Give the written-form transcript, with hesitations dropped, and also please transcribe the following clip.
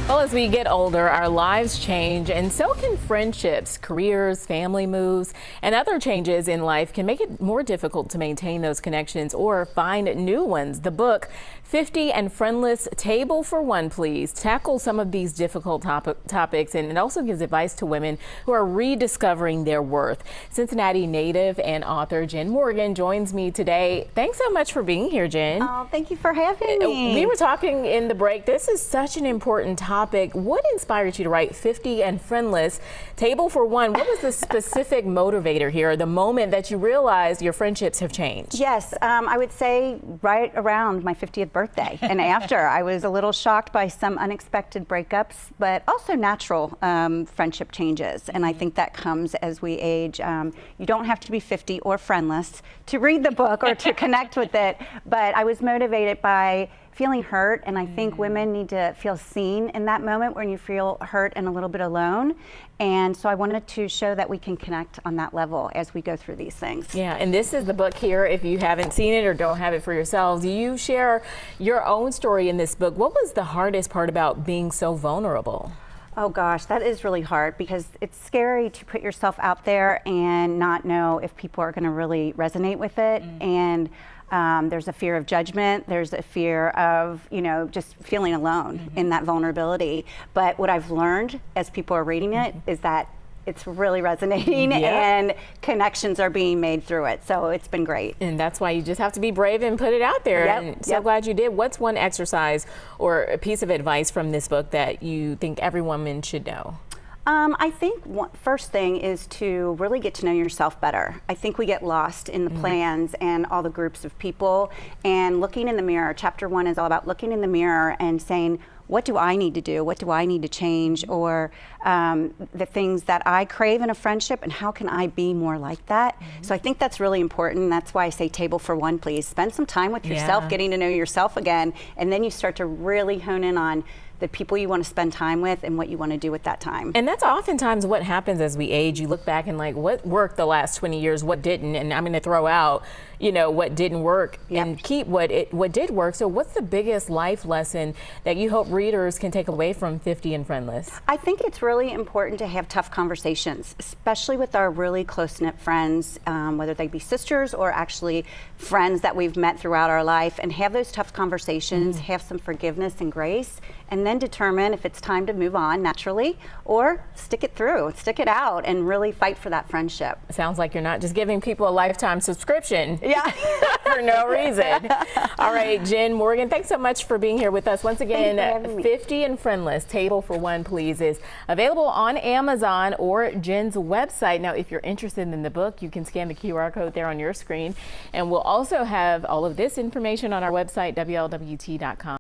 Well, as we get older, our lives change, and so can friendships. Careers, family moves, and other changes in life can make it more difficult to maintain those connections or find new ones. The book, 50 and Friendless, Table for One Please, tackles some of these difficult topics, and it also gives advice to women who are rediscovering their worth. Cincinnati native and author Jen Morgan joins me today. Thanks so much for being here, Jen. Oh, thank you for having me. We were talking in the break. This is such an important topic. What inspired you to write 50 and Friendless, Table for One? What was the specific motivator here, the moment that you realized your friendships have changed? Yes, I would say right around my 50th birthday and after. I was a little shocked by some unexpected breakups, but also natural friendship changes. And I think that comes as we age. You don't have to be 50 or friendless to read the book or to connect with it, but I was motivated by feeling hurt, and I think women need to feel seen in that moment when you feel hurt and a little bit alone. And so I wanted to show that we can connect on that level as we go through these things. Yeah, and this is the book here. If you haven't seen it or don't have it for yourselves, you share your own story in this book. What was the hardest part about being so vulnerable? Oh gosh, that is really hard because it's scary to put yourself out there and not know if people are going to really resonate with it. And there's a fear of judgment. There's a fear of, just feeling alone in that vulnerability. But what I've learned as people are reading it is that it's really resonating and connections are being made through it. So it's been great. And that's why you just have to be brave and put it out there. And so glad you did. What's one exercise or a piece of advice from this book that you think every woman should know? I think first thing is to really get to know yourself better. I think we get lost in the plans and all the groups of people, and looking in the mirror. Chapter 1 is all about looking in the mirror and saying, what do I need to do? What do I need to change? Or the things that I crave in a friendship, and how can I be more like that? So I think that's really important. That's why I say table for one, please. Spend some time with yourself, getting to know yourself again, and then you start to really hone in on the people you want to spend time with and what you want to do with that time. And that's oftentimes what happens as we age. You look back and like, what worked the last 20 years, what didn't? And I'm going to throw out, what didn't work and keep what did work. So what's the biggest life lesson that you hope readers can take away from 50 and Friendless? I think it's really important to have tough conversations, especially with our really close-knit friends, whether they be sisters or actually friends that we've met throughout our life, and have those tough conversations, have some forgiveness and grace, and then determine if it's time to move on naturally or stick it through, stick it out, and really fight for that friendship. Sounds like you're not just giving people a lifetime subscription for no reason. All right, Jen Morgan, thanks so much for being here with us. Once again, 50 and Friendless, Table for One, Please, is available on Amazon or Jen's website. Now, if you're interested in the book, you can scan the QR code there on your screen. And we'll also have all of this information on our website, WLWT.com.